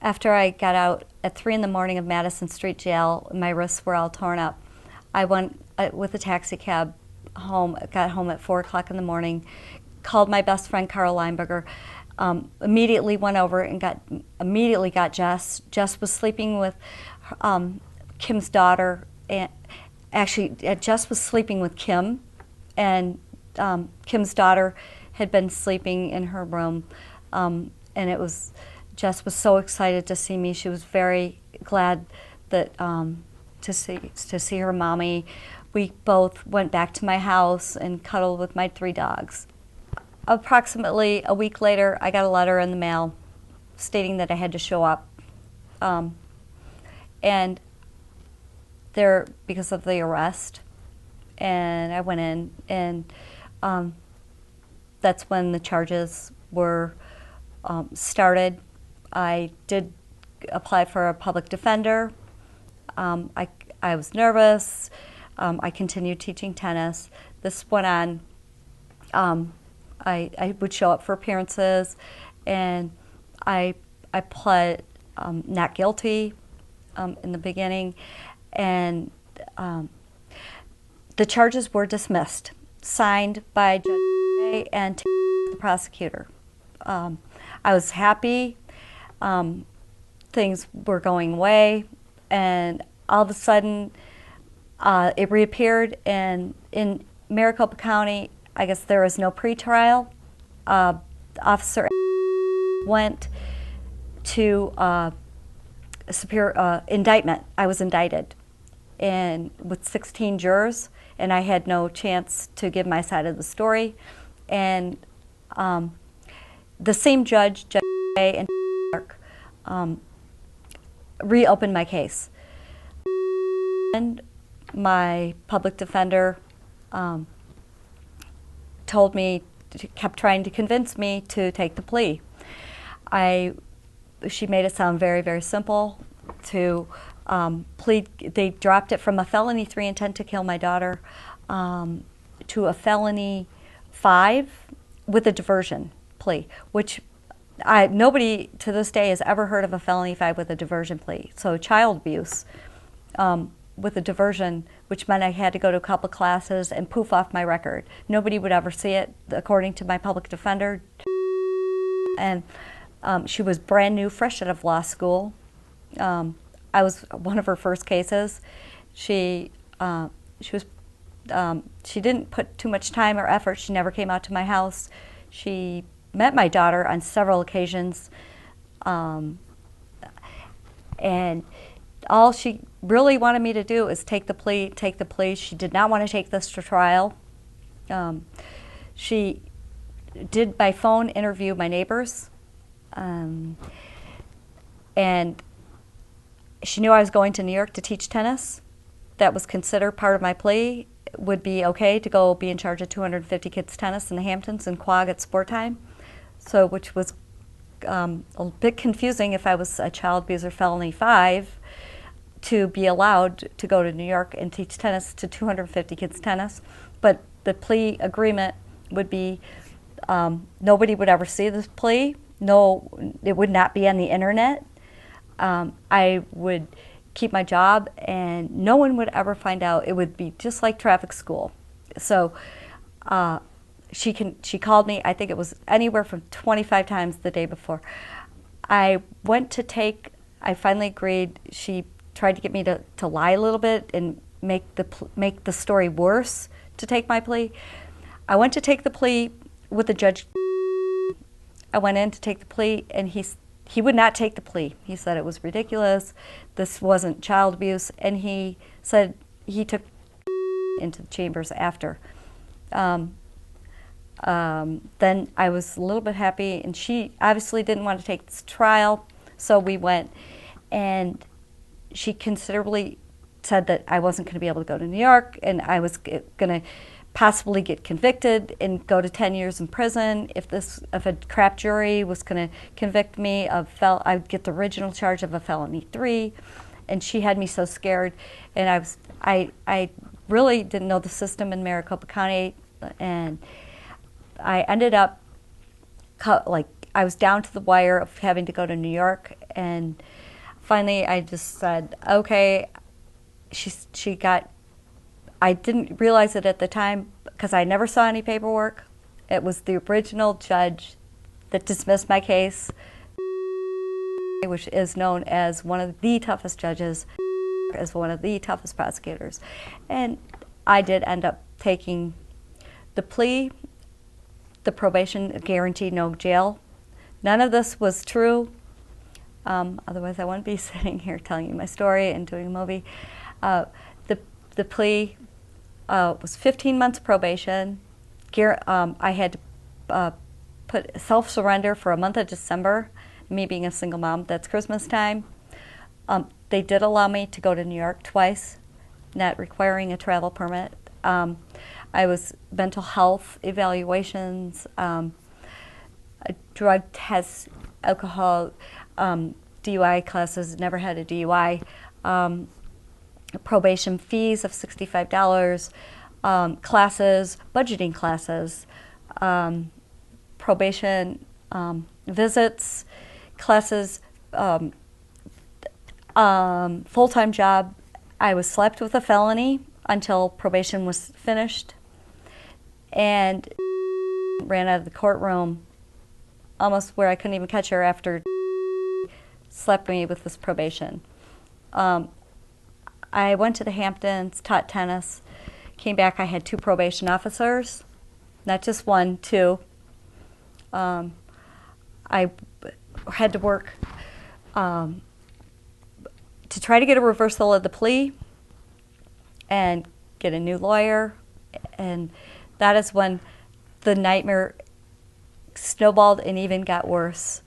After I got out at 3 in the morning of Madison Street Jail, my wrists were all torn up. I went with a taxi cab home, got home at 4 o'clock in the morning, called my best friend Carl Lineberger, immediately went over and immediately got Jess. Jess was sleeping with Kim's daughter, and actually Jess was sleeping with Kim, and Kim's daughter had been sleeping in her room, and Jess was so excited to see me. She was very glad that to see her mommy. We both went back to my house and cuddled with my 3 dogs. Approximately a week later, I got a letter in the mail stating that I had to show up, and there because of the arrest. And I went in, and that's when the charges were started. I did apply for a public defender. I was nervous. I continued teaching tennis. This went on. I would show up for appearances, and I pled not guilty in the beginning, and the charges were dismissed, signed by Judge and the prosecutor. I was happy. Things were going away, and all of a sudden it reappeared, and in Maricopa County, I guess there was no pretrial. Officer went to superior indictment. I was indicted, and with 16 jurors, and I had no chance to give my side of the story. And the same judge, Judge and reopened my case. And my public defender told me, kept trying to convince me to take the plea. She made it sound very, very simple to plead. They dropped it from a felony 3 intent to kill my daughter to a felony 5 with a diversion plea, which nobody to this day has ever heard of a felony 5 with a diversion plea. So child abuse with a diversion, which meant I had to go to a couple classes and poof off my record. Nobody would ever see it, according to my public defender. And she was brand new, fresh out of law school. I was one of her first cases. She didn't put too much time or effort. She never came out to my house. She met my daughter on several occasions, and all she really wanted me to do is take the plea. She did not want to take this to trial. She did by phone interview my neighbors, and she knew I was going to New York to teach tennis. That was considered part of my plea. It would be okay to go be in charge of 250 kids tennis in the Hamptons and Quag at sport time. So, which was a bit confusing if I was a child abuser felony 5 to be allowed to go to New York and teach tennis to 250 kids tennis. But the plea agreement would be nobody would ever see this plea. No, it would not be on the internet. I would keep my job, and no one would ever find out. It would be just like traffic school. So she called me, I think it was anywhere from 25 times the day before. I finally agreed. She tried to get me to lie a little bit and make the story worse to take my plea. I went to take the plea with the judge. I went in to take the plea, and he would not take the plea. He said it was ridiculous. This wasn't child abuse, and he said he took into the chambers after. Then I was a little bit happy, and she obviously didn't want to take this trial, so we went, and she considerably said that I wasn't going to be able to go to New York, and I was going to possibly get convicted and go to 10 years in prison. If a crap jury was going to convict me of I'd get the original charge of a felony 3, and she had me so scared. And I really didn't know the system in Maricopa County, and I ended up I was down to the wire of having to go to New York, and finally I just said, okay. She got, I didn't realize it at the time because I never saw any paperwork. It was the original judge that dismissed my case, which is known as one of the toughest judges, as one of the toughest prosecutors. And I did end up taking the plea, the probation, guaranteed no jail. None of this was true. Otherwise I wouldn't be sitting here telling you my story and doing a movie. The plea was 15 months probation. I had to put self-surrender for a month of December, me being a single mom. That's Christmas time. They did allow me to go to New York twice, not requiring a travel permit. I was mental health evaluations, drug tests, alcohol, DUI classes, never had a DUI. Probation fees of $65, classes, budgeting classes, probation visits, classes, full-time job. I was slapped with a felony until probation was finished, and ran out of the courtroom almost where I couldn't even catch her after slapped me with this probation. I went to the Hamptons, taught tennis, came back. I had 2 probation officers, not just 1, 2. I had to work to try to get a reversal of the plea and get a new lawyer, and that is when the nightmare snowballed and even got worse.